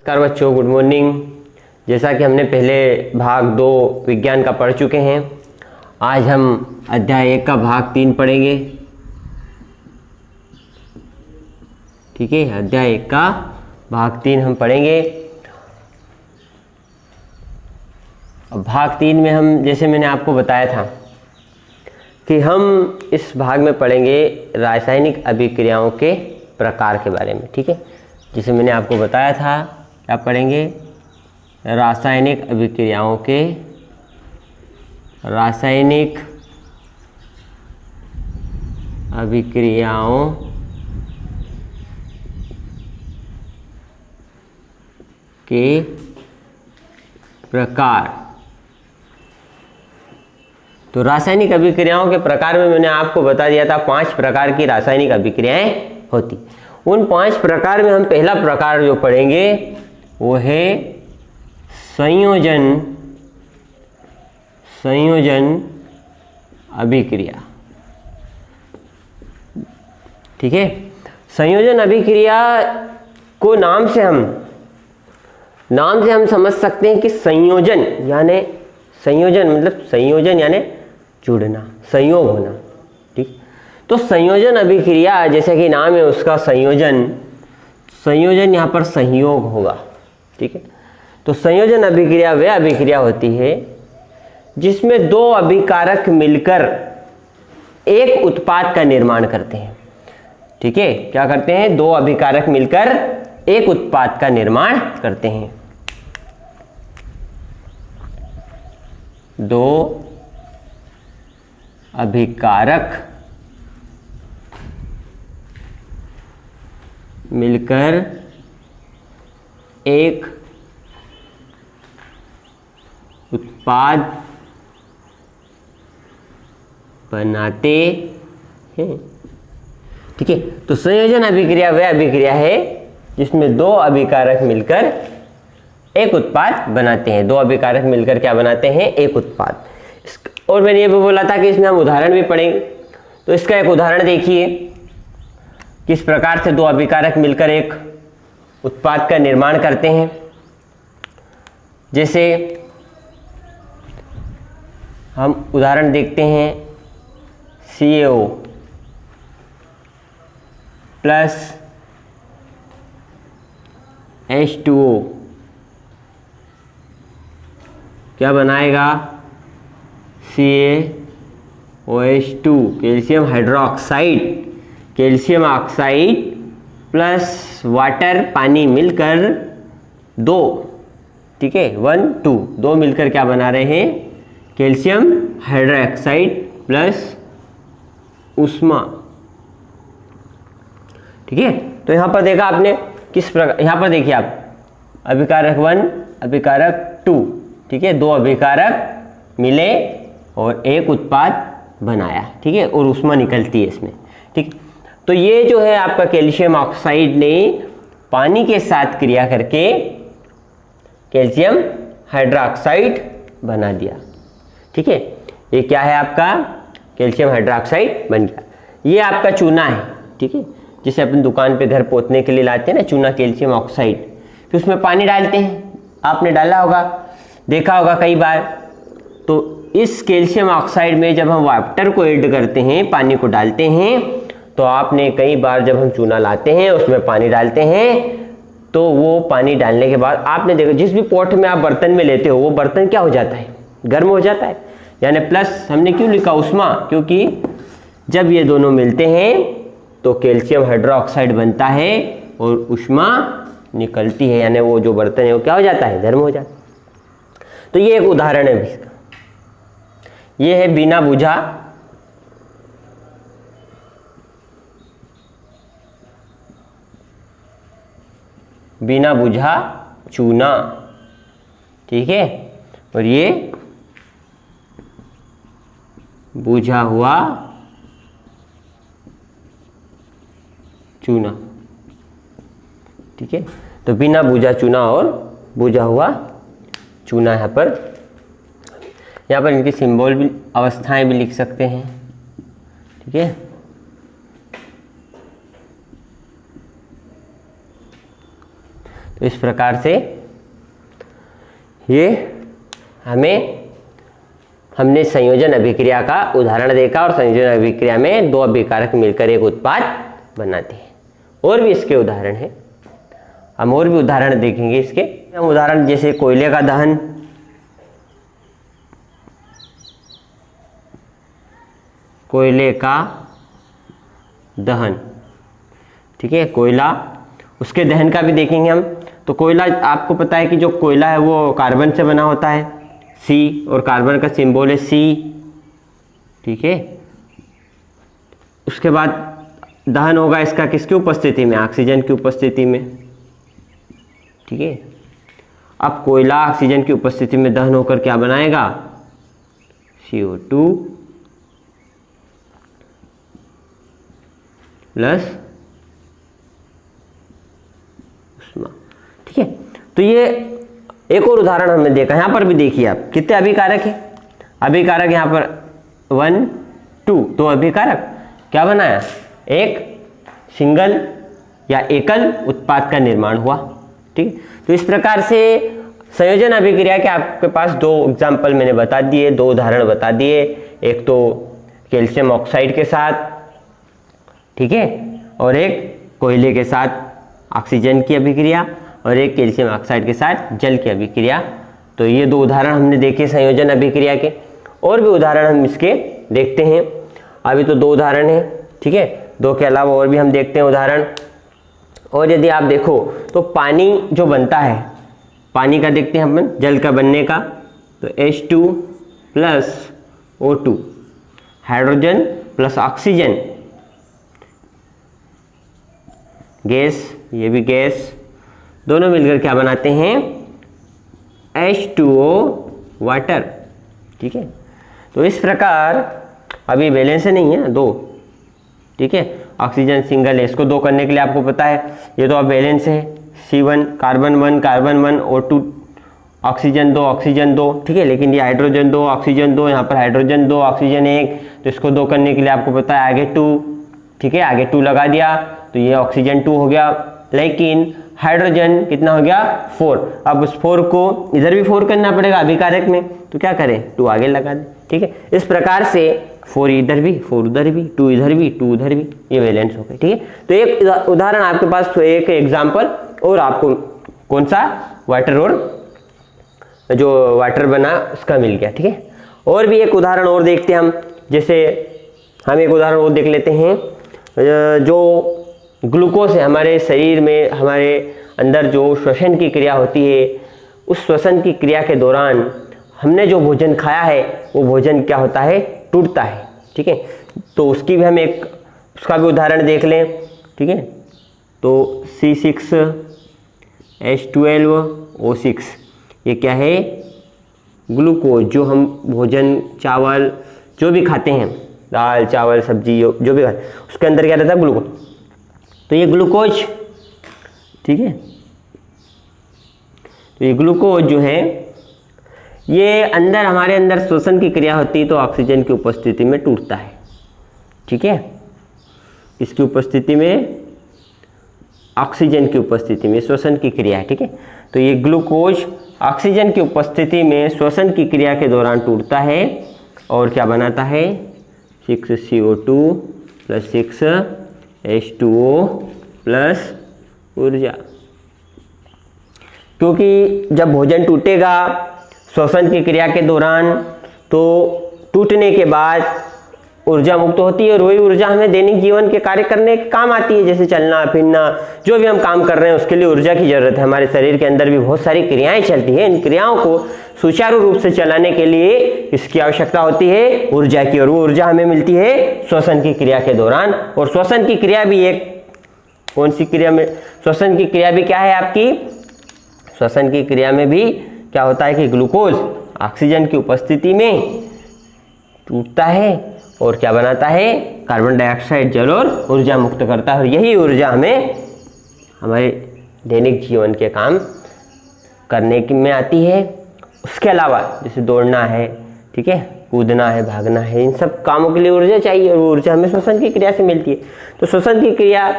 नमस्कार बच्चों, good morning. जैसा कि हमने पहले भाग 2 विज्ञान का पढ़ चुके हैं, आज हम अध्याय 1 का भाग 3 पढ़ेंगे। ठीक है, अध्याय 1 का भाग 3 हम पढ़ेंगे। अब भाग 3 में हम, जैसे मैंने आपको बताया था कि हम इस भाग में पढ़ेंगे रासायनिक अभिक्रियाओं के प्रकार के बारे में। ठीक है, जिसे मैंने आपको बताया था, क्या पढ़ेंगे? रासायनिक अभिक्रियाओं के प्रकार। तो रासायनिक अभिक्रियाओं के प्रकार में मैंने आपको बता दिया था 5 प्रकार की रासायनिक अभिक्रियाएं होती। उन 5 प्रकार में हम पहला प्रकार जो पढ़ेंगे वो है संयोजन अभिक्रिया। ठीक है, संयोजन अभिक्रिया को नाम से हम समझ सकते हैं कि संयोजन यानी जुड़ना, संयोग होना। ठीक, तो संयोजन अभिक्रिया, जैसे कि नाम है उसका संयोजन यहाँ पर संयोग होगा। ठीक है, तो संयोजन अभिक्रिया वह अभिक्रिया होती है जिसमें 2 अभिकारक मिलकर एक उत्पाद का निर्माण करते हैं। ठीक है, क्या करते हैं? 2 अभिकारक मिलकर एक उत्पाद का निर्माण करते हैं। 2 अभिकारक मिलकर एक उत्पाद बनाते हैं। ठीक है, तो संयोजन अभिक्रिया वह अभिक्रिया है जिसमें 2 अभिकारक मिलकर एक उत्पाद बनाते हैं। 2 अभिकारक मिलकर क्या बनाते हैं? एक उत्पाद। और मैंने ये भी बोला था कि इसमें हम उदाहरण भी पढ़ेंगे। तो इसका एक उदाहरण देखिए, किस प्रकार से 2 अभिकारक मिलकर एक उत्पाद का निर्माण करते हैं। जैसे हम उदाहरण देखते हैं, CaO प्लस H2O क्या बनाएगा? CaOH2 calcium oxide plus water, पानी मिलकर 2। ठीक है, 1 2 2 मिलकर क्या बना रहे हैं? कैल्शियम हाइड्रोक्साइड प्लस उष्मा। ठीक है, तो यहां पर देखा आपने किस प्रकार, यहां पर देखिए आप, अभिकारक 1 अभिकारक 2। ठीक है, 2 अभिकारक मिले और एक उत्पाद बनाया। ठीक है, और उष्मा निकलती है इसमें। ठीक, तो ये जो है आपका कैल्शियम ऑक्साइड ने पानी के साथ क्रिया करके कैल्शियम हाइड्रोक्साइड बना दिया। ठीक है, ये क्या है? आपका कैल्शियम हाइड्रोक्साइड बन गया। ये आपका चूना है। ठीक है, जिसे अपन दुकान पे घर पोतने के लिए लाते हैं ना, चूना कैल्शियम ऑक्साइड। फिर उसमें पानी डालते हैं, आपने डाला होगा, देखा होगा कई बार। तो इस कैल्शियम ऑक्साइड में जब हम वाटर को ऐड करते हैं, पानी को डालते हैं, तो आपने कई बार जब हम चूना लाते हैं उसमें पानी डालते हैं, तो वो पानी डालने के बाद आपने देखा, जिस भी पॉट में आप बर्तन में लेते हो वो बर्तन क्या हो जाता है? गर्म हो जाता है। यानी प्लस हमने क्यों लिखा उष्मा? क्योंकि जब ये दोनों मिलते हैं तो कैल्शियम हाइड्रोक्साइड बनता है और उष्मा निकलती है, यानी वो जो बर्तन है वो क्या हो जाता है? गर्म हो जाता है। तो ये एक उदाहरण है इसका। ये है बिना बुझा चूना। ठीक है, और ये बुझा हुआ चूना। ठीक है, तो बिना बुझा चूना और बुझा हुआ चूना यहाँ पर इनकी सिंबल भी, अवस्थाएं भी लिख सकते हैं। ठीक है, तो इस प्रकार से ये हमने संयोजन अभिक्रिया का उदाहरण देखा, और संयोजन अभिक्रिया में दो अभिकारक मिलकर एक उत्पाद बनाते हैं। और भी इसके उदाहरण हैं, हम और भी उदाहरण देखेंगे इसके। हम उदाहरण जैसे कोयले का दहन, कोयले का दहन, ठीक है, कोयला, उसके दहन का भी देखेंगे हम। तो कोयला, आपको पता है कि जो कोयला है वो कार्बन से बना होता है, सी, और कार्बन का सिंबल है सी, ठीक है। उसके बाद दहन होगा इसका किसकी उपस्थिति में? ऑक्सीजन की उपस्थिति में, ठीक है। अब कोयला ऑक्सीजन की उपस्थिति में दहन होकर क्या बनाएगा? CO2 प्लस उष्मा, ठीक है। तो ये एक और उदाहरण हमने देखा, यहां पर भी देखिए आप कितने अभिकारक है। अभिकारक यहां पर 1 2, तो अभिकारक क्या बनाया? एक सिंगल या एकल उत्पाद का निर्माण हुआ, ठीक है। तो इस प्रकार से संयोजन अभिक्रिया के आपके पास दो एग्जाम्पल मैंने बता दिए, दो उदाहरण बता दिए। एक तो कैल्शियम ऑक्साइड के साथ, ठीक है, और एक कोयले के साथ ऑक्सीजन की अभिक्रिया, और एक कैल्शियम ऑक्साइड के साथ जल की अभिक्रिया। तो ये दो उदाहरण हमने देखे संयोजन अभिक्रिया के। और भी उदाहरण हम इसके देखते हैं। अभी तो दो उदाहरण हैं, ठीक है, दो के अलावा और भी हम देखते हैं उदाहरण। और यदि आप देखो तो पानी जो बनता है, पानी का देखते हैं हम, जल का बनने का, तो H2 plus O2, hydrogen plus oxygen, gas, ये भी गैस, दोनों मिलकर क्या बनाते हैं? H2O वाटर, ठीक है। तो इस प्रकार अभी बैलेंस नहीं है, दो, ठीक है, ऑक्सीजन सिंगल है, इसको दो करने के लिए आपको पता है ये तो अब बैलेंस है, C1 carbon 1 carbon 1, O2 oxygen 2 oxygen 2, ठीक है। लेकिन ये हाइड्रोजन 2 ऑक्सीजन 2, यहाँ पर हाइड्रोजन 2 ऑक्सीजन 1, तो इसको दो करने के लिए आपको पता है आगे 2, ठीक है, आगे 2 लगा दिया तो ये ऑक्सीजन 2 हो गया। लेकिन हाइड्रोजन कितना हो गया? 4। अब उस 4 को इधर भी 4 करना पड़ेगा अभिकारक में, तो क्या करें? 2 आगे लगा दें, ठीक है। इस प्रकार से 4 इधर भी, 4 उधर भी, 2 इधर भी, 2 उधर भी, ये बैलेंस हो गए, ठीक है। तो एक उदाहरण आपके पास, तो एक एग्जाम्पल और आपको कौन सा? वाटर, और जो वाटर बना उसका मिल गया, ठीक है। और भी एक उदाहरण और देखते हैं हम। जैसे हम एक उदाहरण और देख लेते हैं, जो ग्लूकोज है हमारे शरीर में, हमारे अंदर जो श्वसन की क्रिया होती है, उस श्वसन की क्रिया के दौरान हमने जो भोजन खाया है वो भोजन क्या होता है? टूटता है, ठीक है। तो उसकी भी हम उसका भी उदाहरण देख लें, ठीक है। तो C6H12O6, ये क्या है? ग्लूकोज, जो हम भोजन, चावल जो भी खाते हैं, दाल चावल सब्जी जो भी खाते हैं, उसके अंदर क्या रहता है? ग्लूकोज। तो ये ग्लूकोज, ठीक है, तो ये ग्लूकोज जो है ये अंदर, हमारे अंदर श्वसन की क्रिया होती है तो ऑक्सीजन की उपस्थिति में टूटता है, ठीक है। इसकी उपस्थिति में, ऑक्सीजन की उपस्थिति में श्वसन की क्रिया है, ठीक है। तो ये ग्लूकोज ऑक्सीजन की उपस्थिति में श्वसन की क्रिया के दौरान टूटता है और क्या बनाता है? 6CO2 प्लस 6H2O प्लस ऊर्जा। क्योंकि जब भोजन टूटेगा श्वसन की क्रिया के दौरान, तो टूटने के बाद ऊर्जा मुक्त होती है, और वही ऊर्जा हमें दैनिक जीवन के कार्य करने के काम आती है। जैसे चलना फिरना, जो भी हम काम कर रहे हैं उसके लिए ऊर्जा की जरूरत है। हमारे शरीर के अंदर भी बहुत सारी क्रियाएं चलती हैं, इन क्रियाओं को सुचारू रूप से चलाने के लिए इसकी आवश्यकता होती है ऊर्जा की, और वो ऊर्जा हमें मिलती है श्वसन की क्रिया के दौरान। और श्वसन की क्रिया भी एक, कौन सी क्रिया में? श्वसन की क्रिया भी क्या है आपकी? श्वसन की क्रिया में भी क्या होता है कि ग्लूकोज ऑक्सीजन की उपस्थिति में टूटता है और क्या बनाता है? कार्बन डाइऑक्साइड, जल और ऊर्जा मुक्त करता है। और यही ऊर्जा हमें हमारे दैनिक जीवन के काम करने की में आती है। उसके अलावा जैसे दौड़ना है, ठीक है, कूदना है, भागना है, इन सब कामों के लिए ऊर्जा चाहिए, और ऊर्जा हमें श्वसन की क्रिया से मिलती है। तो श्वसन की क्रिया,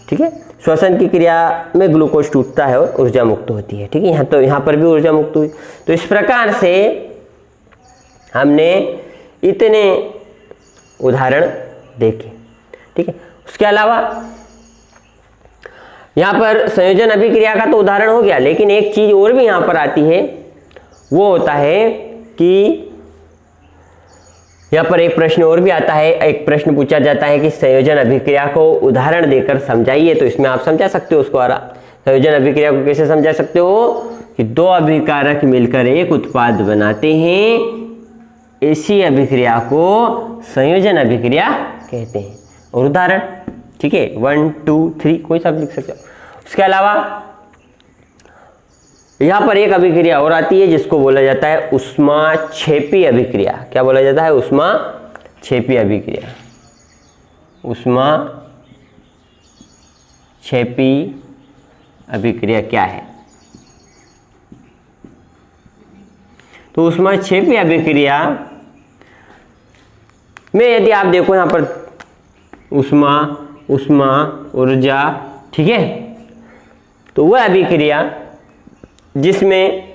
ठीक है, श्वसन की क्रिया में ग्लूकोज टूटता है और ऊर्जा मुक्त होती है। ठीक है, यहाँ पर भी ऊर्जा मुक्त हुई। तो इस प्रकार से हमने इतने उदाहरण देखे। ठीक है, उसके अलावा यहाँ पर संयोजन अभिक्रिया का तो उदाहरण हो गया, लेकिन एक चीज और भी यहाँ पर आती है, वो होता है कि यहाँ पर एक प्रश्न और भी आता है। एक प्रश्न पूछा जाता है कि संयोजन अभिक्रिया को उदाहरण देकर समझाइए। तो इसमें आप समझा सकते हो उसको। संयोजन अभिक्रिया को कैसे समझा सकते हो कि दो अभिकारक मिलकर एक उत्पाद बनाते हैं, ऐसी अभिक्रिया को संयोजन अभिक्रिया कहते हैं। और उदाहरण, ठीक है, 1 2 3 कोई सा भी लिख सकते हो। उसके अलावा यहां पर एक अभिक्रिया और आती है जिसको बोला जाता है ऊष्माक्षेपी अभिक्रिया। क्या बोला जाता है? ऊष्माक्षेपी अभिक्रिया। ऊष्माक्षेपी अभिक्रिया क्या है? तो ऊष्माक्षेपी अभिक्रिया में यदि आप देखो यहां पर ऊष्मा ऊर्जा, ठीक है, तो वह अभिक्रिया जिसमें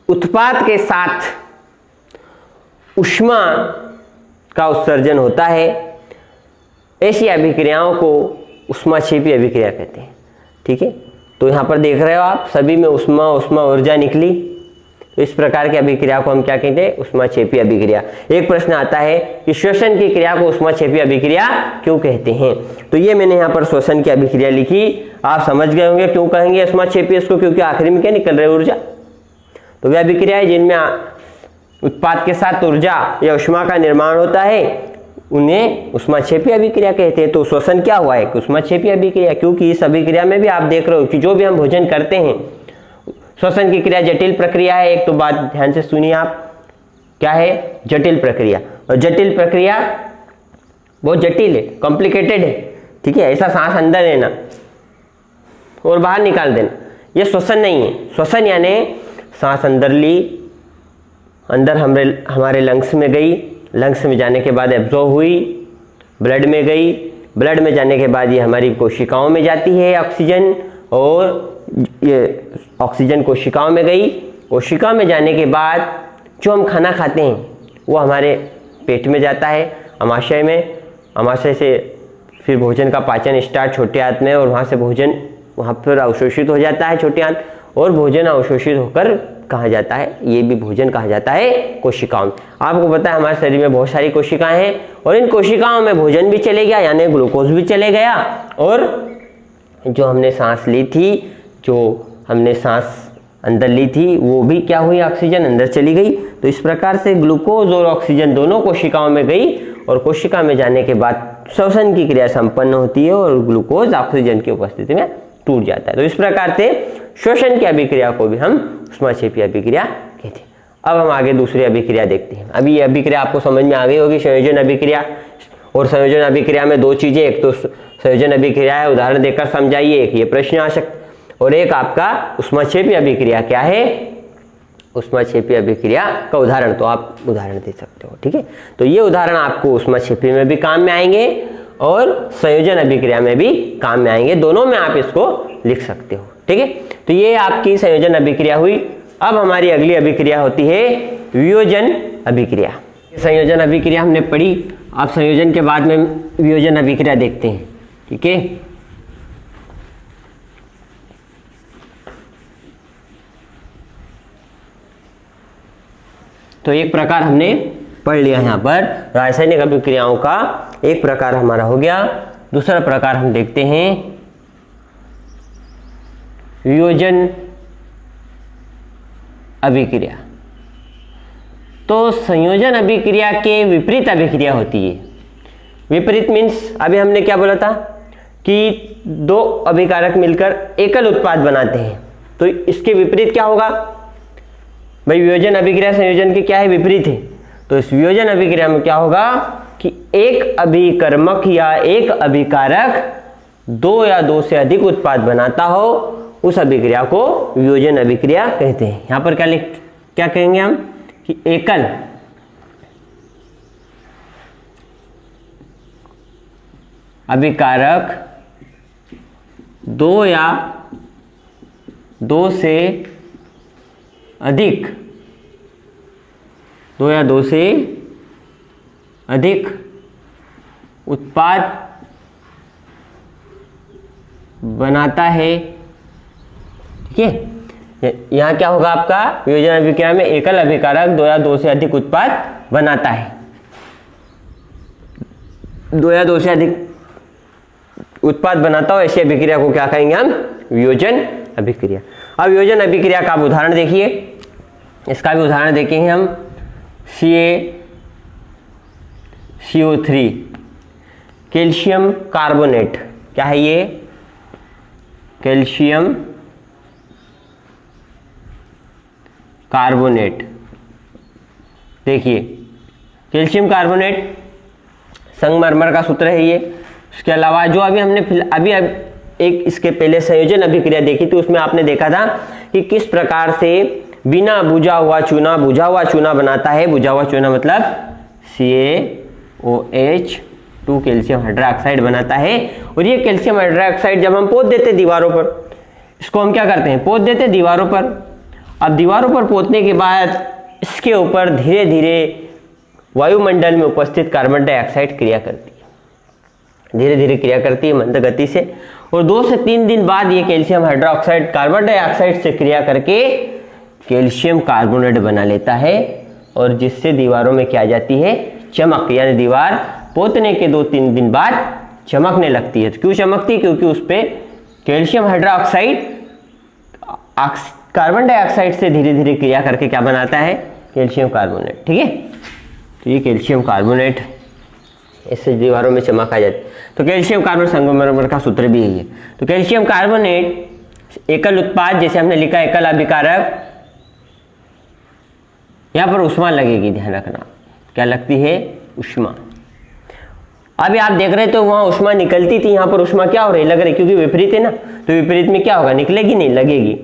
उत्पाद के साथ ऊष्मा का उत्सर्जन होता है, ऐसी अभिक्रियाओं को ऊष्माक्षेपी अभिक्रिया कहते हैं। ठीक है, तो यहाँ पर देख रहे हो आप, सभी में ऊष्मा ऊर्जा निकली। तो इस प्रकार की अभिक्रिया को हम क्या कहते हैं? ऊष्माक्षेपी अभिक्रिया। एक प्रश्न आता है कि श्वसन की क्रिया को ऊष्माक्षेपी अभिक्रिया क्यों कहते हैं? तो ये मैंने यहाँ पर श्वसन की अभिक्रिया लिखी। आप समझ गए होंगे क्यों कहेंगे ऊष्माक्षेपी इसको, क्योंकि आखिरी में क्या निकल रही है? ऊर्जा। तो वे अभिक्रियाएं जिनमें उत्पाद के साथ ऊर्जा या ऊष्मा का निर्माण होता है, उन्हें ऊष्माक्षेपी अभिक्रिया कहते हैं। तो श्वसन क्या हुआ है? ऊष्माक्षेपी अभिक्रिया, क्योंकि इस अभिक्रिया में भी आप देख रहे हो कि जो भी हम भोजन करते हैं, श्वसन की क्रिया जटिल प्रक्रिया है। एक तो बात ध्यान से सुनिए आप, क्या है? जटिल प्रक्रिया। और जटिल प्रक्रिया बहुत जटिल है, कॉम्प्लिकेटेड है। ठीक है, ऐसा सांस अंदर लेना और बाहर निकाल देना, यह श्वसन नहीं है। श्वसन यानी सांस अंदर ली, अंदर हमारे लंग्स में गई, लंग्स में जाने के बाद एब्जॉर्ब हुई, ब्लड में गई, ब्लड में जाने के बाद ये हमारी कोशिकाओं में जाती है ऑक्सीजन, और ये ऑक्सीजन कोशिकाओं में गई। कोशिका में जाने के बाद जो हम खाना खाते हैं वो हमारे पेट में जाता है, अमाशय में। अमाशय से फिर भोजन का पाचन स्टार्ट छोटे आंत में, और वहाँ से भोजन वहाँ पर अवशोषित हो जाता है छोटे आंत, और भोजन अवशोषित होकर कहाँ जाता है? ये भी भोजन कहा जाता है कोशिकाओं में। आपको पता है हमारे शरीर में बहुत सारी कोशिकाएं हैं, और इन कोशिकाओं में भोजन भी चले गया, यानी ग्लूकोज भी चले गया, और जो हमने सांस ली थी, जो हमने सांस अंदर ली थी, वो भी क्या हुई? ऑक्सीजन अंदर चली गई। तो इस प्रकार से ग्लूकोज और ऑक्सीजन दोनों कोशिकाओं में गई, और कोशिका में जाने के बाद श्वसन की क्रिया संपन्न होती है, और ग्लूकोज ऑक्सीजन की उपस्थिति में टूट जाता है। तो इस प्रकार से श्वसन की अभिक्रिया को भी हम ऊष्माक्षेपी अभिक्रिया कहते हैं। अब हम आगे दूसरी अभिक्रिया देखते हैं। अभी ये अभिक्रिया आपको समझ में आ गई होगी, संयोजन अभिक्रिया। और संयोजन अभिक्रिया में दो चीजें, एक तो संयोजन अभिक्रिया है, उदाहरण देकर समझाइए, एक ये प्रश्न आ सकता, और एक आपका ऊष्माक्षेपी अभिक्रिया क्या है? ऊष्माक्षेपी अभिक्रिया का उदाहरण, तो आप उदाहरण दे सकते हो। ठीक है, तो ये उदाहरण आपको ऊष्माक्षेपी में भी काम में आएंगे और संयोजन अभिक्रिया में भी काम में आएंगे, दोनों में आप इसको लिख सकते हो। ठीक है, तो ये आपकी संयोजन अभिक्रिया हुई। अब हमारी अगली अभिक्रिया होती है वियोजन अभिक्रिया। संयोजन अभिक्रिया हमने पढ़ी, अब संयोजन के बाद में वियोजन अभिक्रिया देखते हैं। ठीक है, तो एक प्रकार हमने पढ़ लिया यहाँ पर रासायनिक अभिक्रियाओं का, एक प्रकार हमारा हो गया। दूसरा प्रकार हम देखते हैं वियोजन अभिक्रिया। तो संयोजन अभिक्रिया के विपरीत अभिक्रिया होती है। विपरीत मीन्स अभी हमने क्या बोला था कि दो अभिकारक मिलकर एकल उत्पाद बनाते हैं, तो इसके विपरीत क्या होगा भाई? वियोजन अभिक्रिया संयोजन के क्या है? विपरीत है। तो इस वियोजन अभिक्रिया में क्या होगा कि एक अभिकर्मक या एक अभिकारक दो या दो से अधिक उत्पाद बनाता हो, उस अभिक्रिया को वियोजन अभिक्रिया कहते हैं। यहां पर क्या कहेंगे हम कि अभिकारक दो या दो से अधिक उत्पाद बनाता है। ठीक है, यहाँ क्या होगा आपका, वियोजन अभिक्रिया में एकल अभिकारक दो या दो से अधिक उत्पाद बनाता है। दो या दो से अधिक उत्पाद बनाता हो ऐसी अभिक्रिया को क्या कहेंगे हम, वियोजन अभिक्रिया। अब वियोजन अभिक्रिया का आप उदाहरण देखिए, इसका भी उदाहरण देखेंगे हम। CaCO3 कैल्शियम कार्बोनेट, क्या है ये, कैल्शियम कार्बोनेट। देखिए कैल्शियम कार्बोनेट संगमरमर का सूत्र है ये। उसके अलावा जो अभी हमने अभी एक इसके पहले संयोजन अभिक्रिया देखी थी, उसमें आपने देखा था कि किस प्रकार से बिना बुझा हुआ चूना बनाता है। बुझा हुआ चूना मतलब CaOH2 कैल्शियम हाइड्रोक्साइड बनाता है। और ये कैल्शियम हाइड्रोक्साइड जब हम पोत देते दीवारों पर, इसको हम क्या करते हैं, पोत देते दीवारों पर। अब दीवारों पर पोतने के बाद इसके ऊपर धीरे धीरे वायुमंडल में उपस्थित कार्बन डाइऑक्साइड क्रिया करती है, धीरे धीरे क्रिया करती है मंद गति से। और 2 से 3 दिन बाद ये कैल्शियम हाइड्रोक्साइड कार्बन डाइऑक्साइड से क्रिया करके कैल्शियम कार्बोनेट बना लेता है, और जिससे दीवारों में क्या आ जाती है, चमक, यानी दीवार पोतने के 2-3 दिन बाद चमकने लगती है। तो क्यों चमकती है, क्योंकि उस पर कैल्शियम हाइड्रोक्साइड कार्बन डाइऑक्साइड से धीरे धीरे क्रिया करके क्या बनाता है, कैल्शियम कार्बोनेट। ठीक है, तो ये कैल्शियम कार्बोनेट, इससे दीवारों में चमक आ जाती है। तो कैल्शियम कार्बोनेट संगमरमर का सूत्र भी है ये। तो कैल्शियम कार्बोनेट एकल उत्पाद, जैसे हमने लिखा एकल अभिकारक, यहां पर उष्मा लगेगी, ध्यान रखना क्या लगती है, उष्मा। अभी आप देख रहे तो वहां उष्मा निकलती थी, यहां पर उष्मा क्या हो रही, लग रही, क्योंकि विपरीत है ना, तो विपरीत में क्या होगा, निकलेगी नहीं, लगेगी।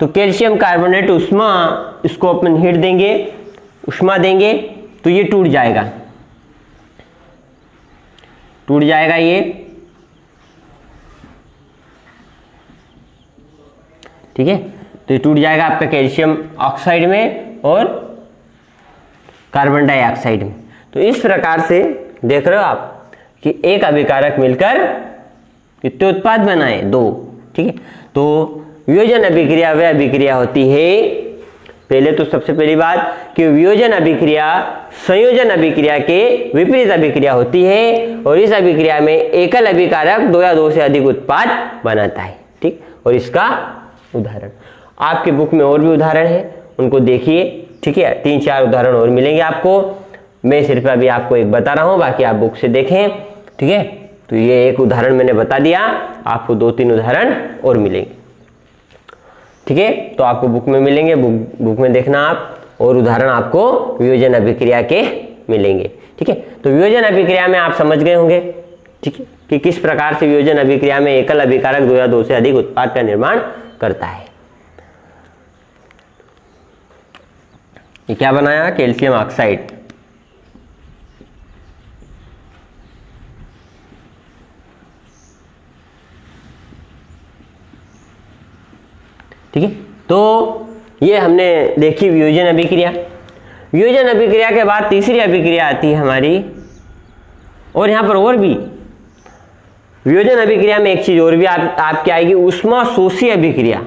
तो कैल्शियम कार्बोनेट उष्मा, इसको अपन हीट देंगे, उष्मा देंगे, तो ये टूट जाएगा ये। ठीक है, तो ये टूट जाएगा आपका कैल्शियम ऑक्साइड में और कार्बन डाइऑक्साइड में। तो इस प्रकार से देख रहे हो आप कि एक अभिकारक मिलकर कितने उत्पाद बनाए, 2। ठीक है, तो वियोजन अभिक्रिया वह अभिक्रिया होती है, पहले तो सबसे पहली बात कि वियोजन अभिक्रिया संयोजन अभिक्रिया के विपरीत अभिक्रिया होती है, और इस अभिक्रिया में एकल अभिकारक 2 या 2 से अधिक उत्पाद बनाता है। ठीक, और इसका उदाहरण आपके बुक में और भी उदाहरण है, उनको देखिए। ठीक है, 3-4 उदाहरण और मिलेंगे आपको, मैं सिर्फ अभी आपको एक बता रहा हूं, बाकी आप बुक से देखें। ठीक है, तो ये एक उदाहरण मैंने बता दिया, आपको 2-3 उदाहरण और मिलेंगे। ठीक है, तो आपको बुक में मिलेंगे, बुक में देखना आप, और उदाहरण आपको वियोजन अभिक्रिया के मिलेंगे। ठीक है, तो वियोजन अभिक्रिया में आप समझ गए होंगे, ठीक है, कि किस प्रकार से वियोजन अभिक्रिया में एकल अभिकारक 2 या 2 से अधिक उत्पाद का निर्माण करता है। ये क्या बनाया, कैल्शियम ऑक्साइड। ठीक है, तो ये हमने देखी वियोजन अभिक्रिया। वियोजन अभिक्रिया के बाद तीसरी अभिक्रिया आती है हमारी, और यहां पर और भी वियोजन अभिक्रिया में एक चीज और भी आपकी आएगी, ऊष्मा शोषी अभिक्रिया।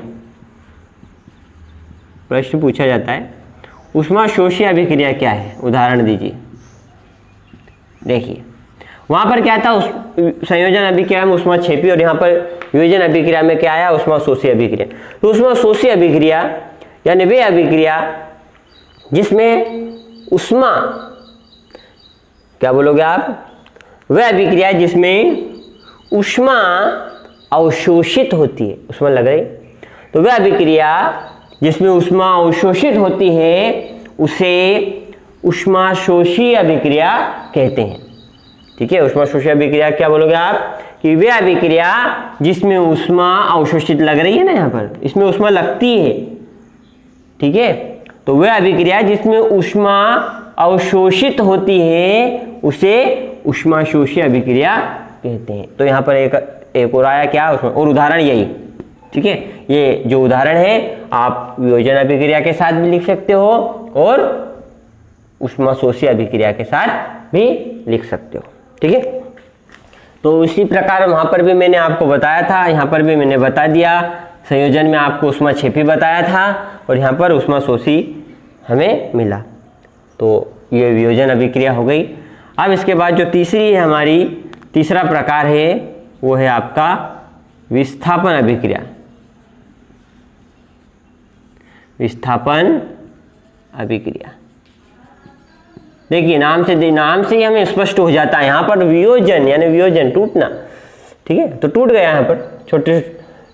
प्रश्न पूछा जाता है ऊष्मा शोषी अभिक्रिया क्या है, उदाहरण दीजिए। देखिए वहां पर क्या था, संयोजन अभिक्रिया में ऊष्मा छेपी, और यहाँ पर वियोजन अभिक्रिया में क्या आया, ऊष्मा शोषी अभिक्रिया। तो ऊष्मा शोषी अभिक्रिया यानी वे अभिक्रिया जिसमें ऊष्मा, क्या बोलोगे आप, वह अभिक्रिया जिसमें ऊष्मा अवशोषित होती है, ऊष्मा लग रही, तो वह अभिक्रिया जिसमें ऊष्मा अवशोषित होती है उसे ऊष्मा शोषी अभिक्रिया कहते हैं। ठीक है, ऊष्मा शोषी अभिक्रिया क्या बोलोगे आप, कि वे अभिक्रिया जिसमें ऊष्मा अवशोषित लग रही है ना, यहाँ पर इसमें ऊष्मा लगती है। ठीक है, तो वह अभिक्रिया जिसमें ऊष्मा अवशोषित होती है उसे ऊष्मा शोषी अभिक्रिया कहते हैं। तो यहाँ पर एक और आया क्या उसमें, और उदाहरण यही, ठीक है। ये जो उदाहरण है आप वियोजन अभिक्रिया के साथ भी लिख सकते हो और ऊष्माशोषी अभिक्रिया के साथ भी लिख सकते हो, ठीक है। तो इसी प्रकार वहाँ पर भी मैंने आपको बताया था, यहाँ पर भी मैंने बता दिया। संयोजन में आपको ऊष्माक्षेपी बताया था और यहाँ पर ऊष्माशोषी हमें मिला। तो ये वियोजन अभिक्रिया हो गई। अब इसके बाद जो तीसरी है हमारी, तीसरा प्रकार है वो है आपका विस्थापन अभिक्रिया। विस्थापन अभिक्रिया देखिए नाम से ही हमें स्पष्ट हो जाता है। यहाँ पर वियोजन यानी वियोजन टूटना, ठीक है। तो टूट गया यहाँ पर, छोटे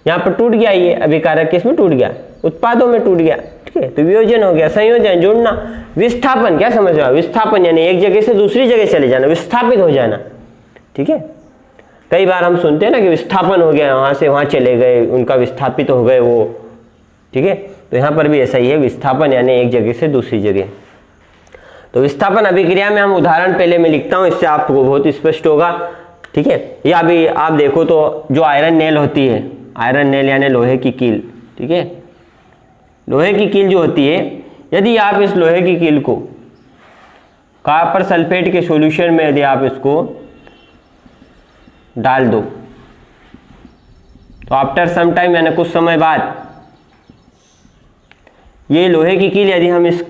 यहाँ पर टूट गया, ये अभिकारक किसमें टूट गया, उत्पादों में टूट गया, ठीक है। तो वियोजन हो गया, संयोजन जुड़ना। विस्थापन क्या समझ रहे हो, विस्थापन यानी एक जगह से दूसरी जगह चले जाना, विस्थापित हो जाना, ठीक है। कई बार हम सुनते हैं ना कि विस्थापन हो गया, वहां से वहां चले गए, उनका विस्थापित हो गए वो, ठीक है। तो यहाँ पर भी ऐसा ही है, विस्थापन यानी एक जगह से दूसरी जगह। तो विस्थापन अभिक्रिया में हम उदाहरण पहले मैं लिखता हूँ, इससे आपको बहुत स्पष्ट होगा, ठीक है। या अभी आप देखो तो जो आयरन नेल होती है, आयरन नेल यानी लोहे की कील, ठीक है। लोहे की कील जो होती है, यदि आप इस लोहे की कील को कॉपर सल्फेट के सॉल्यूशन में यदि आप इसको डाल दो तो आफ्टर सम टाइम यानी कुछ समय बाद ये लोहे की कील यदि हम इस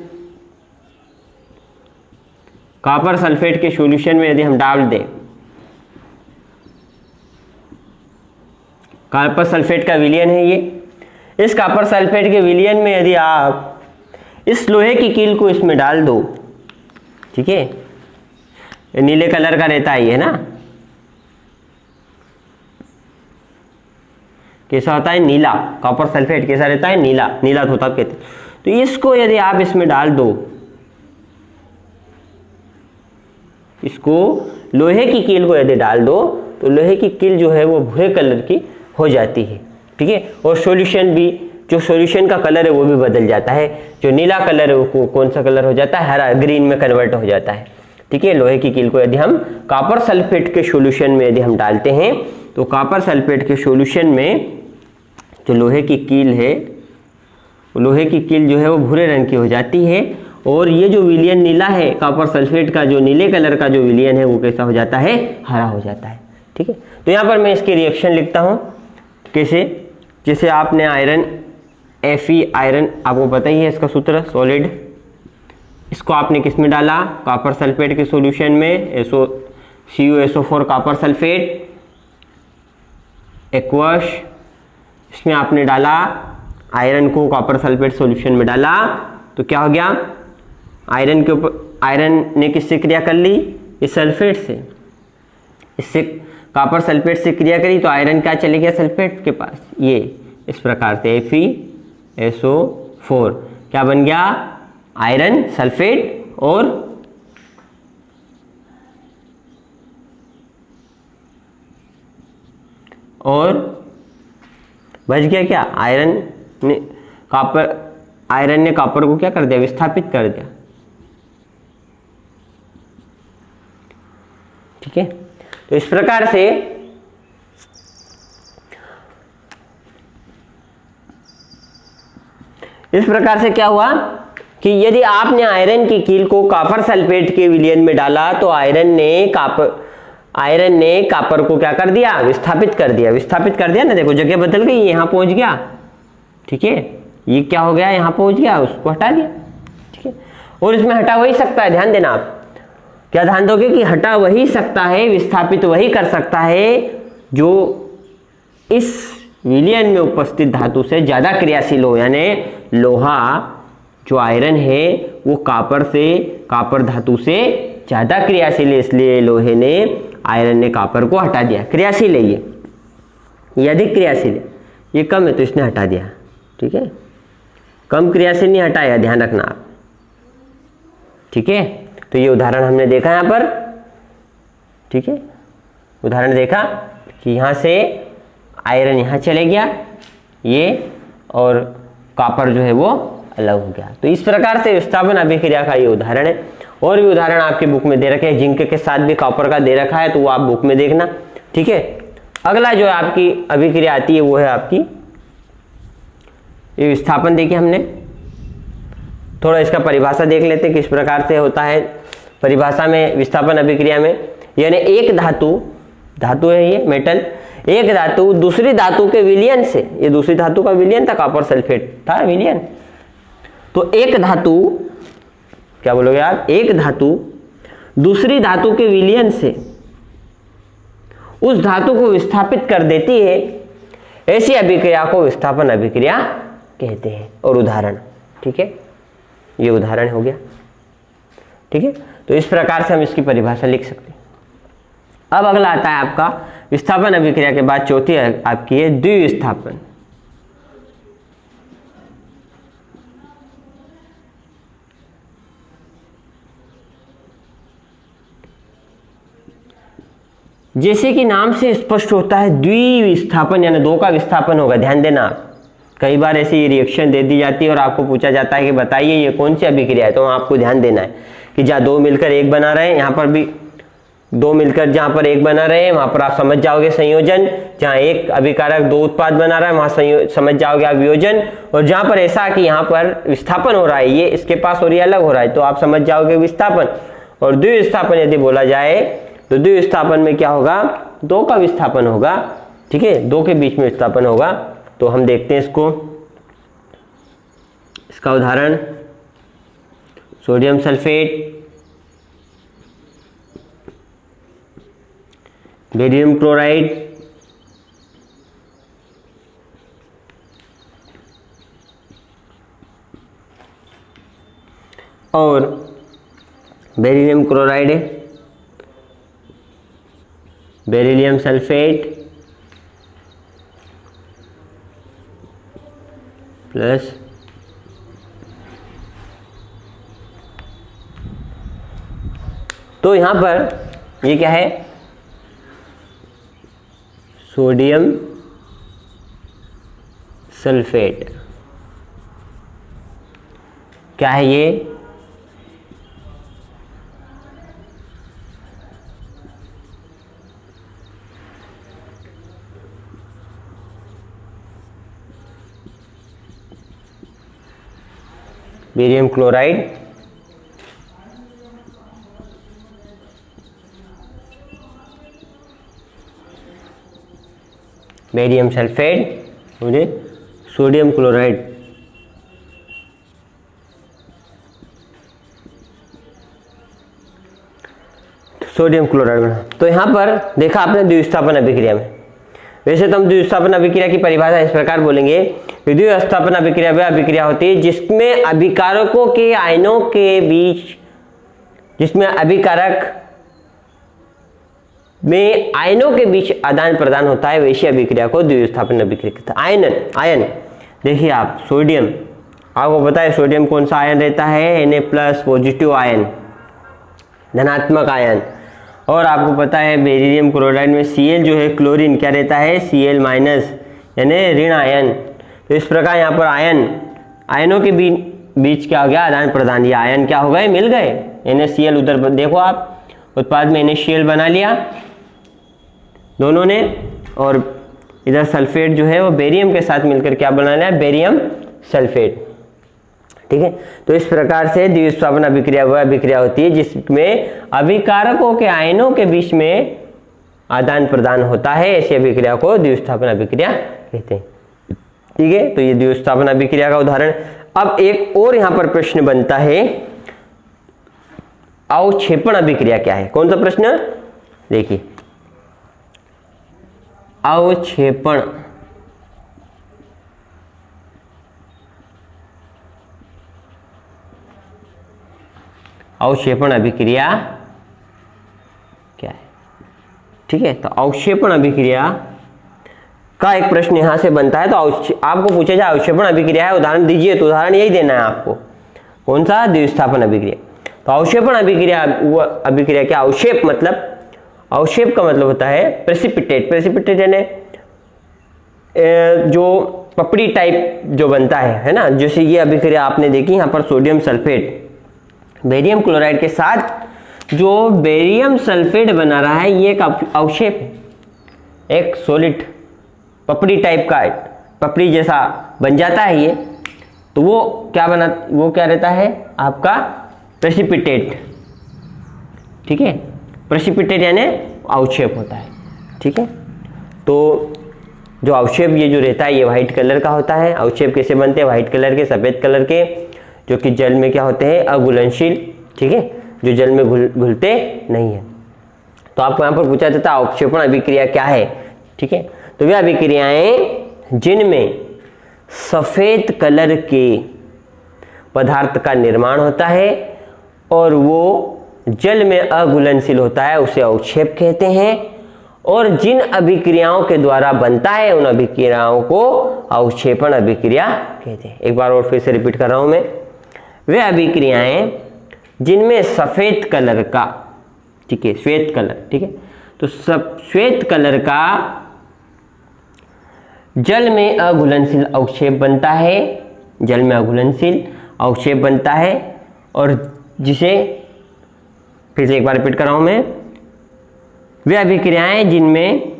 कॉपर सल्फेट के सॉल्यूशन में यदि हम डाल दें, कॉपर सल्फेट का विलयन है ये, इस कॉपर सल्फेट के विलयन में यदि आप इस लोहे की कील को इसमें डाल दो, ठीक है। ये नीले कलर का रहता है ये ना, कैसा होता है, नीला। कॉपर सल्फेट कैसा रहता है, नीला, नीला धोता कहते हैं। तो इसको यदि आप इसमें डाल दो, इसको लोहे की कील को यदि डाल दो तो लोहे की कील जो है वो भूरे कलर की हो जाती है, ठीक है। और सॉल्यूशन भी, जो सॉल्यूशन का कलर है वो भी बदल जाता है। जो नीला कलर है वो कौन सा कलर हो जाता है, हरा, ग्रीन में कन्वर्ट हो जाता है, ठीक है। लोहे की कील को यदि हम कॉपर सल्फेट के सॉल्यूशन में यदि हम डालते हैं तो कॉपर सल्फेट के सॉल्यूशन में जो लोहे की कील है, लोहे की कील जो है वो भूरे रंग की हो जाती है और ये जो विलयन नीला है, कॉपर सल्फेट का जो नीले कलर का जो विलयन है वो कैसा हो जाता है, हरा हो जाता है, ठीक है। तो यहाँ पर मैं इसकी रिएक्शन लिखता हूँ कैसे, जैसे आपने आयरन Fe आयरन, आपको पता ही है इसका सूत्र, सॉलिड, इसको आपने किस में डाला, कॉपर सल्फेट के सॉल्यूशन में, CuSO4 कॉपर सल्फेट एक्वस, इसमें आपने डाला आयरन को, कॉपर सल्फेट सॉल्यूशन में डाला तो क्या हो गया, आयरन के ऊपर, आयरन ने किससे क्रिया कर ली, इस सल्फेट से, इससे कॉपर सल्फेट से क्रिया करी तो आयरन क्या चले गया सल्फेट के पास, ये इस प्रकार से FeSO4 क्या बन गया, आयरन सल्फेट और बच गया क्या, आयरन ने कॉपर को क्या कर दिया, विस्थापित कर दिया, ठीक है। तो इस प्रकार से क्या हुआ कि यदि आपने आयरन की कील को कॉपर सल्फेट के विलयन में डाला तो आयरन ने कॉपर को क्या कर दिया, विस्थापित कर दिया ना, देखो जगह बदल गई, यहाँ पहुंच गया, ठीक है। ये क्या हो गया, यहाँ पहुंच गया, उसको हटा दिया, ठीक है। और इसमें हटा वही सकता है, ध्यान देना आप, क्या ध्यान दोगे कि हटा वही सकता है, विस्थापित वही कर सकता है जो इस विलयन में उपस्थित धातु से ज्यादा क्रियाशील हो, यानी लोहा जो आयरन है वो कॉपर धातु से ज्यादा क्रियाशील है, इसलिए लोहे ने, आयरन ने कॉपर को हटा दिया। क्रियाशील है ये अधिक क्रियाशील है, ये कम है तो इसने हटा दिया, ठीक है। कम क्रियाशील नहीं हटाया, ध्यान रखना आप, ठीक है। तो ये उदाहरण हमने देखा यहाँ पर, ठीक है। उदाहरण देखा कि यहाँ से आयरन यहाँ चले गया ये, और कॉपर जो है वो अलग हो गया। तो इस प्रकार से विस्थापन अभिक्रिया का ये उदाहरण है। और भी उदाहरण आपके बुक में दे रखे हैं, जिंक के साथ भी कॉपर का दे रखा है, तो वो आप बुक में देखना, ठीक है। अगला जो आपकी अभिक्रिया आती है वो है आपकी ये विस्थापन। देखिए हमने थोड़ा इसका परिभाषा देख लेते हैं किस प्रकार से होता है परिभाषा में विस्थापन अभिक्रिया में। यानी एक धातु है ये मेटल, एक धातु दूसरी धातु के विलयन से, ये दूसरी धातु का विलयन था, कॉपर सल्फेट था विलयन। तो एक धातु, क्या बोलोगे आप, एक धातु दूसरी धातु के विलयन से उस धातु को विस्थापित कर देती है, ऐसी अभिक्रिया को विस्थापन अभिक्रिया कहते हैं। और उदाहरण, ठीक है, ये उदाहरण हो गया। ठीक है, तो इस प्रकार से हम इसकी परिभाषा लिख सकते हैं। अब अगला आता है आपका विस्थापन अभिक्रिया के बाद चौथी आपकी है द्विविस्थापन। जैसे कि नाम से स्पष्ट होता है द्विविस्थापन यानी दो का विस्थापन होगा। ध्यान देना, आप कई बार ऐसी रिएक्शन दे दी जाती है और आपको पूछा जाता है कि बताइए ये कौन सी अभिक्रिया है, तो आपको ध्यान देना है कि जहाँ दो मिलकर एक बना रहे हैं, यहाँ पर भी दो मिलकर जहाँ पर एक बना रहे हैं वहाँ पर आप समझ जाओगे संयोजन। जहाँ एक अभिकारक दो उत्पाद बना रहा है वहाँ समझ जाओगे आप वियोजन। और जहाँ पर ऐसा कि यहाँ पर विस्थापन हो रहा है, ये इसके पास और ये अलग हो रहा है, तो आप समझ जाओगे विस्थापन। और द्विविस्थापन यदि बोला जाए तो द्विविस्थापन में क्या होगा, दो का विस्थापन होगा। ठीक है, दो के बीच में विस्थापन होगा। तो हम देखते हैं इसको, इसका उदाहरण सोडियम सल्फेट, बेरियम क्लोराइड, और beryllium chloride, beryllium sulphate plus तो यहां पर ये क्या है, सोडियम सल्फेट। क्या है ये, बेरियम क्लोराइड बेरियम सल्फेट मुझे सोडियम क्लोराइड। सोडियम क्लोराइड बना। तो यहां पर देखा आपने द्विविस्थापन अभिक्रिया में, वैसे तो हम द्विविस्थापन अभिक्रिया की परिभाषा इस प्रकार बोलेंगे, द्विविस्थापन अभिक्रिया वह अभिक्रिया होती है जिसमें अभिकारकों के आयनों के बीच, जिसमें अभिकारक में आयनों के बीच आदान प्रदान होता है, वैसी अभिक्रिया को द्विविस्थापन अभिक्रिया कहते हैं। आयन देखिए आप, सोडियम, आपको पता है सोडियम कौन सा आयन रहता है, Na+ पॉजिटिव आयन, धनात्मक आयन। और आपको पता है बेरिलियम क्लोराइड में Cl जो है क्लोरीन क्या रहता है, Cl- यानी ऋण आयन। तो इस प्रकार यहाँ पर आयनों के बीच क्या हो गया, आदान प्रदान। ये आयन क्या हो गए, मिल गए। NaCl उधर देखो आप, उत्पाद में NaCl बना लिया दोनों ने, और इधर सल्फेट जो है वो बेरियम के साथ मिलकर क्या बना लिया, बेरियम सल्फेट। ठीक है, तो इस प्रकार से द्विविस्थापन अभिक्रिया वह अभिक्रिया होती है जिसमें अभिकारकों के आयनों के बीच में आदान प्रदान होता है, ऐसी अभिक्रिया को द्विविस्थापन अभिक्रिया कहते हैं। ठीक है, तो ये द्विविस्थापन अभिक्रिया का उदाहरण। अब एक और यहां पर प्रश्न बनता है, अवक्षेपण अभिक्रिया क्या है। कौन सा प्रश्न, देखिए, अवक्षेपण अवक्षेपण अभिक्रिया क्या है। ठीक है, तो अवक्षेपण अभिक्रिया का एक प्रश्न यहां से बनता है। तो आपको पूछा जाए अवक्षेपण अभिक्रिया है, उदाहरण दीजिए, तो उदाहरण यही देना है आपको, कौन सा, द्विविस्थापन अभिक्रिया। तो अवक्षेपण अभिक्रिया, वो अभिक्रिया क्या, अवक्षेप मतलब, अवक्षेप का मतलब होता है प्रेसिपिटेट यानी जो पपड़ी टाइप जो बनता है ना। जैसे ये अभिक्रिया आपने देखी, यहाँ पर सोडियम सल्फेट बेरियम क्लोराइड के साथ जो बेरियम सल्फेट बना रहा है, ये एक अवक्षेप है। एक सॉलिड पपड़ी टाइप का, पपड़ी जैसा बन जाता है ये, तो वो क्या रहता है आपका प्रेसिपिटेट। ठीक है, प्रेसिपिटेट यानी अवक्षेप होता है। ठीक है, तो जो अवक्षेप ये जो रहता है ये वाइट कलर का होता है। अवक्षेप कैसे बनते हैं? वाइट कलर के, सफ़ेद कलर के, जो कि जल में क्या होते हैं? अघुलनशील। ठीक है, जो जल में घुलते नहीं है। तो आपको यहाँ पर पूछा जाता है अवक्षेपण अभिक्रिया क्या है। ठीक है, तो वे अभिक्रियाएं जिनमें सफ़ेद कलर के पदार्थ का निर्माण होता है और वो जल में अघुलनशील होता है उसे अवक्षेप कहते हैं, और जिन अभिक्रियाओं के द्वारा बनता है उन अभिक्रियाओं को अवक्षेपण अभिक्रिया कहते हैं। एक बार और फिर से रिपीट कर रहा हूं मैं। वे अभिक्रियाएं जिनमें सफ़ेद कलर का, ठीक है, श्वेत कलर, ठीक है, तो श्वेत कलर का जल में अघुलनशील अवक्षेप बनता है, जल में अघुलनशील अवक्षेप बनता है, और जिसे फिर से एक बार रिपीट कर रहा हूं मैं। वे अभिक्रियाएं जिनमें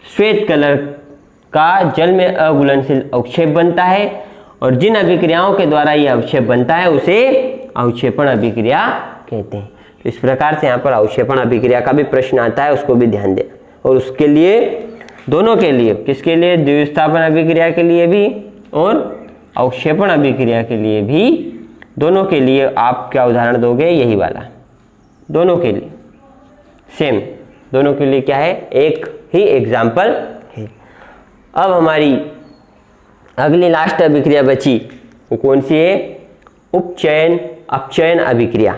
श्वेत कलर का जल में अघुलनशील अवक्षेप बनता है और जिन अभिक्रियाओं के द्वारा यह अवक्षेप बनता है उसे अवक्षेपण अभिक्रिया कहते हैं। तो इस प्रकार से यहाँ पर अवक्षेपण अभिक्रिया का भी प्रश्न आता है, उसको भी ध्यान दें। और उसके लिए, दोनों के लिए, किसके लिए? द्विविस्थापन अभिक्रिया के लिए भी और अवक्षेपण अभिक्रिया के लिए भी, दोनों के लिए आप क्या उदाहरण दोगे? यही वाला, दोनों के लिए सेम, दोनों के लिए क्या है? एक ही एग्जाम्पल है। अब हमारी अगली लास्ट अभिक्रिया बची, वो कौन सी है? उपचयन अपचयन अभिक्रिया।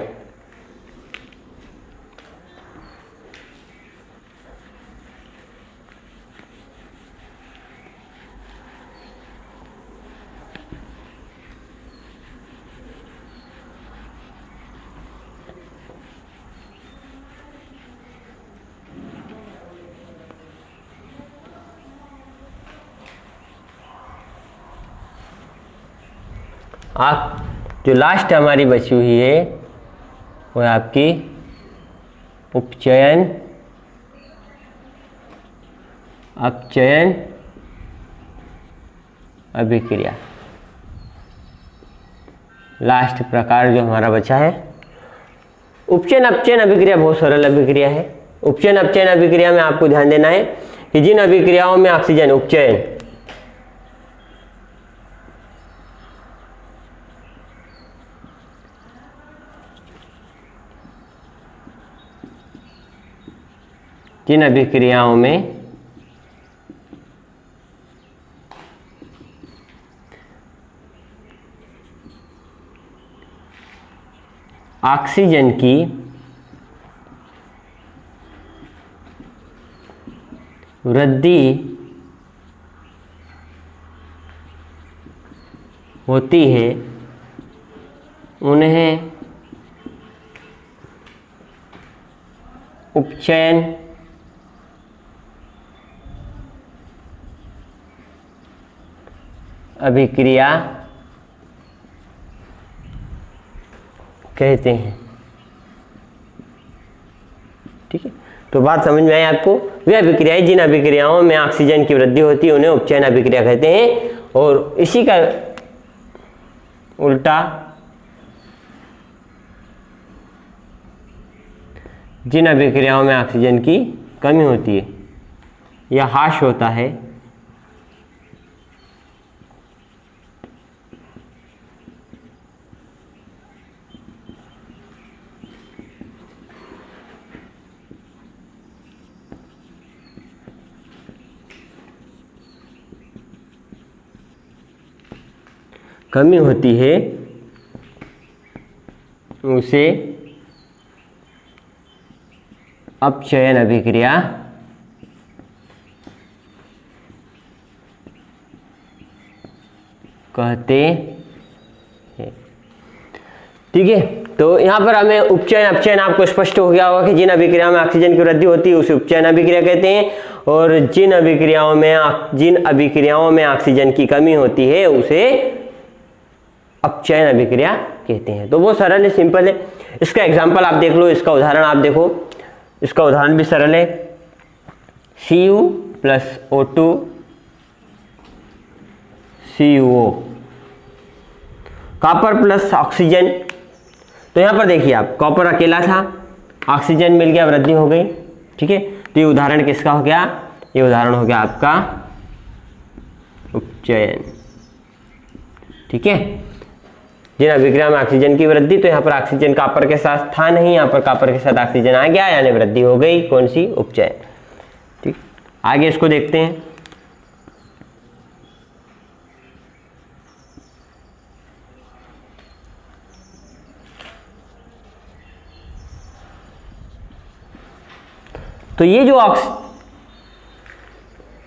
आप जो लास्ट हमारी बची हुई है वो है आपकी उपचयन अपचयन अभिक्रिया। लास्ट प्रकार जो हमारा बचा है उपचयन अपचयन अभिक्रिया, बहुत सरल अभिक्रिया है। उपचयन अपचयन अभिक्रिया में आपको ध्यान देना है कि जिन अभिक्रियाओं में ऑक्सीजन उपचयन जिन अभिक्रियाओं में ऑक्सीजन की वृद्धि होती है उन्हें उपचयन अभिक्रिया कहते हैं। ठीक है, तो बात समझ में आई आपको? वे अभिक्रियाएं जिन अभिक्रियाओं में ऑक्सीजन की वृद्धि होती है उन्हें उपचयन अभिक्रिया कहते हैं, और इसी का उल्टा जिन अभिक्रियाओं में ऑक्सीजन की कमी होती है या ह्रास होता है कमी होती है उसे अपचयन अभिक्रिया कहते हैं। ठीक है, तो यहाँ पर हमें उपचयन अपचयन आपको स्पष्ट हो गया होगा कि जिन अभिक्रियाओं में ऑक्सीजन की वृद्धि होती है उसे उपचयन अभिक्रिया कहते हैं, और जिन अभिक्रियाओं में ऑक्सीजन की कमी होती है उसे अपचयन अभिक्रिया कहते हैं। तो वो सरल है, सिंपल है। इसका एग्जाम्पल आप देख लो, इसका उदाहरण आप देखो, इसका उदाहरण भी सरल है। Cu plus O2 CuO, copper plus oxygen. तो यहाँ पर देखिए आप, कॉपर अकेला था, ऑक्सीजन मिल गया, वृद्धि हो गई। ठीक है, तो ये उदाहरण किसका हो गया? ये उदाहरण हो गया आपका उपचयन। ठीक है, जिन अभिक्रिया में ऑक्सीजन की वृद्धि, तो यहाँ पर ऑक्सीजन कॉपर के साथ था नहीं, यहाँ पर कॉपर के साथ ऑक्सीजन आ गया, यानी वृद्धि हो गई। कौन सी? उपचयन। ठीक, आगे इसको देखते हैं। तो ये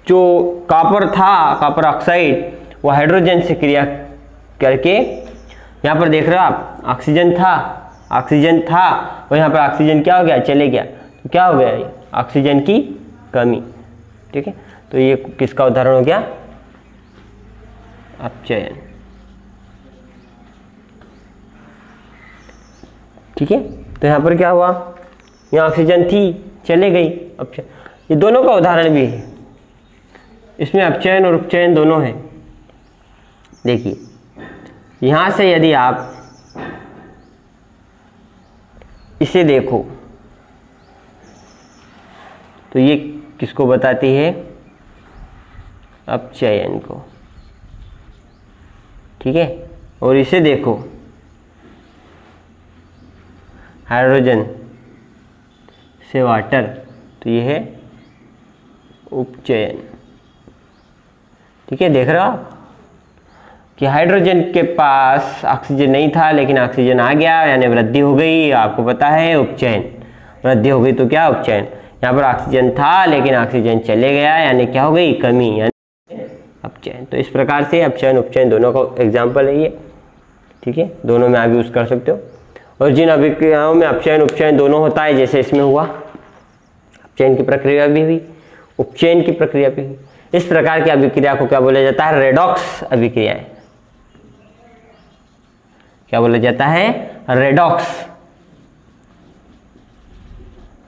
जो कॉपर था, कॉपर ऑक्साइड, वो हाइड्रोजन से क्रिया करके, यहाँ पर देख रहे हो आप, ऑक्सीजन था और यहाँ पर ऑक्सीजन क्या हो गया? चले गया। तो क्या हो गया? ऑक्सीजन की कमी। ठीक है, तो ये किसका उदाहरण हो गया? अपचयन। ठीक है, तो यहाँ पर क्या हुआ? यहाँ ऑक्सीजन थी, चले गई, अपचयन। ये दोनों का उदाहरण भी है, इसमें अपचयन और उपचयन दोनों है। देखिए, यहां से यदि आप इसे देखो तो ये किसको बताती है? अपचयन को। ठीक है, और इसे देखो, हाइड्रोजन से वाटर, तो ये है उपचयन। ठीक है, देख रहे हो आप कि हाइड्रोजन के पास ऑक्सीजन नहीं था, लेकिन ऑक्सीजन आ गया, यानी वृद्धि हो गई। आपको पता है उपचयन, वृद्धि हो गई तो क्या? उपचयन। यहाँ पर ऑक्सीजन था लेकिन ऑक्सीजन चले गया, यानी क्या हो गई? कमी, यानी अपचयन। तो इस प्रकार से अपचयन उपचयन दोनों का एग्जाम्पल है ये। ठीक है, दोनों में आप यूज कर सकते हो। और जिन अभिक्रियाओं में अपचयन उपचयन दोनों होता है, जैसे इसमें हुआ, अपचयन की प्रक्रिया भी हुई, उपचयन की प्रक्रिया भी हुई, इस प्रकार की अभिक्रिया को क्या बोला जाता है? रेडॉक्स अभिक्रियाएं। क्या बोला जाता है?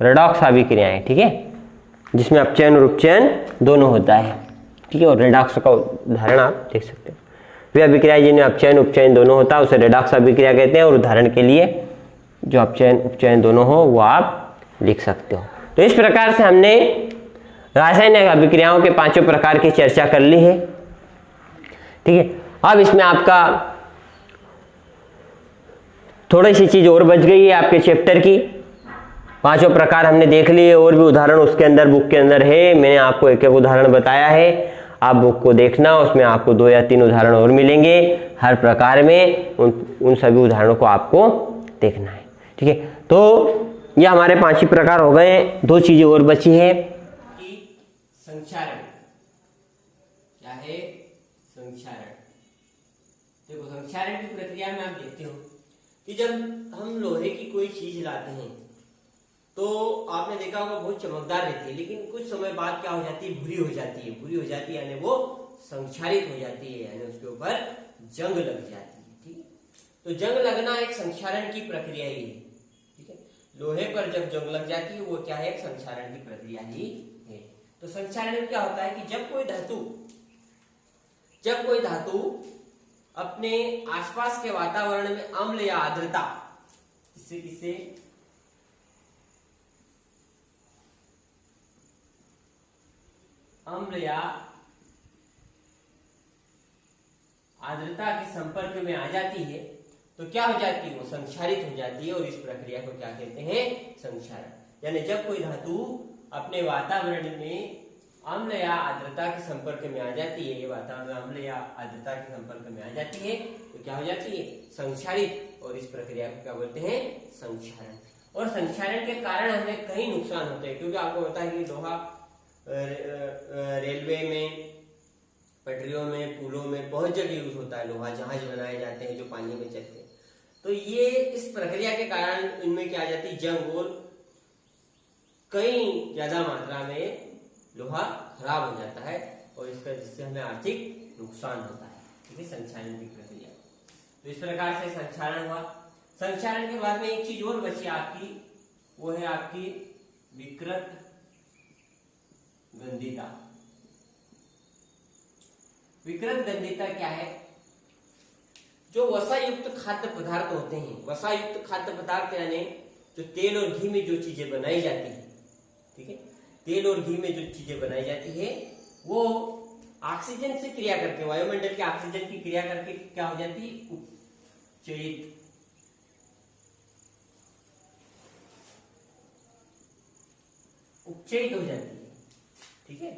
रेडॉक्स अभिक्रियाएं। ठीक है, जिसमें अपचयन और उपचयन दोनों होता है। ठीक है, और रेडॉक्स का उदाहरण आप देख सकते हो। वे अभिक्रियाएं जिनमें अपचयन उपचयन दोनों होता है उसे रेडॉक्स अभिक्रिया कहते हैं। और उदाहरण के लिए जो अपचयन उपचयन दोनों हो वो आप लिख सकते हो। तो इस प्रकार से हमने रासायनिक अभिक्रियाओं के पांचों प्रकार की चर्चा कर ली है। ठीक है, अब इसमें आपका थोड़ी सी चीज और बच गई है आपके चैप्टर की। पांचों प्रकार हमने देख लिए, और भी उदाहरण उसके अंदर, बुक के अंदर है। मैंने आपको एक एक उदाहरण बताया है, आप बुक को देखना, उसमें आपको 2 या 3 उदाहरण और मिलेंगे हर प्रकार में। उन सभी उदाहरणों को आपको देखना है। ठीक है, तो ये हमारे 5 ही प्रकार हो गए। 2 चीजें और बची है। संक्षारण क्या है? संक्षारण। देखो, संक्षारण की प्रक्रिया में आप देखते हो कि जब हम लोहे की कोई चीज लाते हैं तो आपने देखा होगा बहुत चमकदार रहती है, लेकिन कुछ समय बाद क्या हो जाती है? भूरी हो जाती है, यानी वो संक्षारित हो जाती है, यानी उसके ऊपर जंग लग जाती है। ठीक है, तो जंग लगना एक संक्षारण की प्रक्रिया ही है। ठीक है, लोहे पर जब जंग लग जाती है वो क्या है? एक संक्षारण की प्रक्रिया ही है। तो संक्षारण में क्या होता है कि जब कोई धातु अपने आसपास के वातावरण में अम्ल या आर्द्रता, किससे अम्ल या आर्द्रता के संपर्क में आ जाती है, तो क्या हो जाती है? वो संक्षारित हो जाती है। और इस प्रक्रिया को क्या कहते हैं? संक्षारण। यानी जब कोई धातु अपने वातावरण में अम्ल या आर्द्रता के संपर्क में आ जाती है, ये वातावरण में अम्ल या आर्द्रता के संपर्क में आ जाती है, तो क्या हो जाती है? संक्षारित। और इस प्रक्रिया को क्या बोलते हैं? संक्षारण। और संक्षारण के कारण हमें कई नुकसान होते हैं, क्योंकि आपको पता है कि लोहा रेलवे में, पटरियों में, पुलों में बहुत जगह यूज होता है। लोहा जहाज बनाए जाते हैं जो पानी में चलते हैं, तो ये इस प्रक्रिया के कारण इनमें क्या आ जाती है? जंग, और कई ज्यादा मात्रा में लोहा खराब हो जाता है, और इसका जिससे हमें आर्थिक नुकसान होता है। ठीक है, संक्षारण की प्रक्रिया। तो इस प्रकार से संक्षारण हुआ। संक्षारण के बाद में एक चीज और बची आपकी, वो है आपकी विकृत गंधिता। विकृत गंधिता क्या है? जो वसा युक्त खाद्य पदार्थ होते हैं, वसा युक्त खाद्य पदार्थ यानी जो तेल और घी में जो चीजें बनाई जाती है, ठीक है, तेल और घी में जो चीजें बनाई जाती है वो ऑक्सीजन से क्रिया करके, वायुमंडल के ऑक्सीजन की क्रिया करके क्या हो जाती है? उपचयित हो जाती है, ठीक है,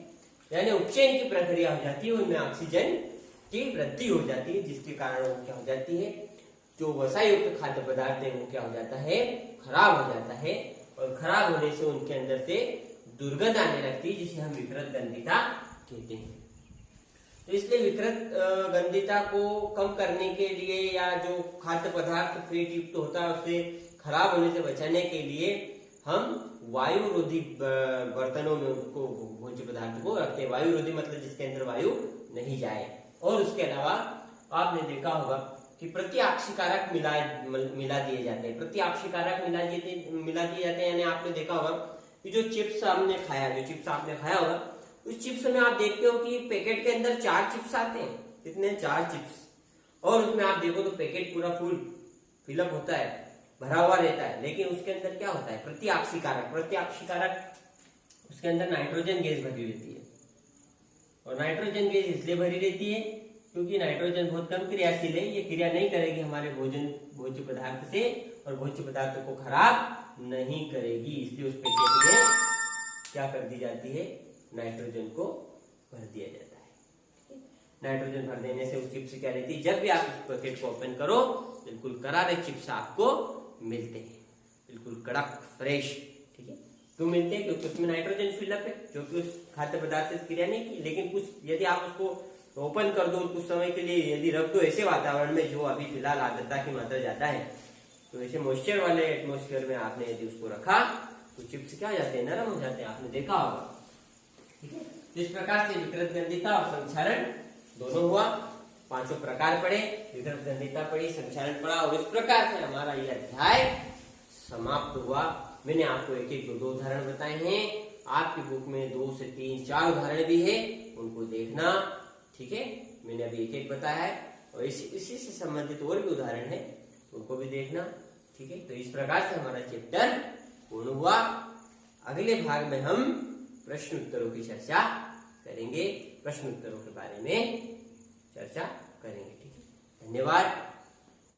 यानी उपचयन की प्रक्रिया हो जाती है, उनमें ऑक्सीजन की वृद्धि हो जाती है, जिसके कारण वो क्या हो जाती है? जो वसायुक्त खाद्य पदार्थ है वो क्या हो जाता है? खराब हो जाता है, और खराब होने से उनके अंदर से दुर्गंध आने लगती है, जिसे हम विकृत गंधिता कहते हैं। तो इसलिए विकृत गंधिता को कम करने के लिए या जो खाद्य पदार्थ फैट युक्त होता है उससे खराब होने से बचाने के लिए हम वायु रोधी बर्तनों में उनको भोज्य पदार्थ को रखते हैं। वायु रोधी मतलब जिसके अंदर वायु नहीं जाए। और उसके अलावा आपने देखा होगा कि प्रतिऑक्सीकारक मिला दिए जाते हैं। प्रतिऑक्सीकारक मिला दिए जाते हैं, यानी आपने देखा होगा कि जो चिप्स आपने खाया होगा, उस चिप्स में आप देखते हो कि पैकेट के अंदर 4 चिप्स आते हैं। कितने? 4 चिप्स। और उसमें आप देखो तो पैकेट पूरा फुल फिलअप होता है, भरा हुआ रहता है, लेकिन उसके अंदर क्या होता है? प्रतिऑक्सीकारक उसके अंदर नाइट्रोजन गैस भरी रहती है। और नाइट्रोजन गैस इसलिए भरी रहती है क्योंकि नाइट्रोजन बहुत कम क्रियाशील है, ये क्रिया नहीं करेगी हमारे भोज्य पदार्थ से और भोज्य पदार्थ को खराब नहीं करेगी, इसलिए उस पैकेट में क्या कर दी जाती है? नाइट्रोजन को भर दिया जाता है। नाइट्रोजन भर देने से उस चिप्स क्या रहती है? जब भी आप उस पैकेट को ओपन करो बिल्कुल करारे चिप्स आपको मिलते हैं, बिल्कुल कड़क फ्रेश, ठीक है। क्यों मिलते हैं? क्योंकि उसमें नाइट्रोजन फिलअप है, जो कि उस खाद्य पदार्थ से क्रिया नहीं की। लेकिन कुछ यदि आप उसको ओपन कर दो कुछ समय के लिए, यदि रख दो ऐसे वातावरण में जो अभी फिलहाल आर्द्रता की मात्रा ज्यादा है, तो ऐसे मॉइस्चर वाले एटमोस्फेयर में आपने यदि उसको रखा तो चिप्स क्या हो जाते हैं? नरम हो जाते हैं, आपने देखा होगा, ठीक है। तो इस प्रकार से विकृत गंधिता और संक्षारण दोनों हुआ। 5 प्रकार पढ़े, विकृत गंधिता पढ़ी, संक्षारण पढ़ा, और इस प्रकार से हमारा यह अध्याय समाप्त हुआ। मैंने आपको एक एक 2 उदाहरण बताए हैं। आपकी बुक में 2 से 3 4 उदाहरण भी है, उनको देखना, ठीक है। मैंने अभी एक एक बताया है, और इसी से संबंधित और भी उदाहरण है, उनको भी देखना, ठीक है। तो इस प्रकार से हमारा चैप्टर पूर्ण हुआ। अगले भाग में हम प्रश्न उत्तरों की चर्चा करेंगे, प्रश्न उत्तरों के बारे में चर्चा करेंगे, ठीक है। धन्यवाद।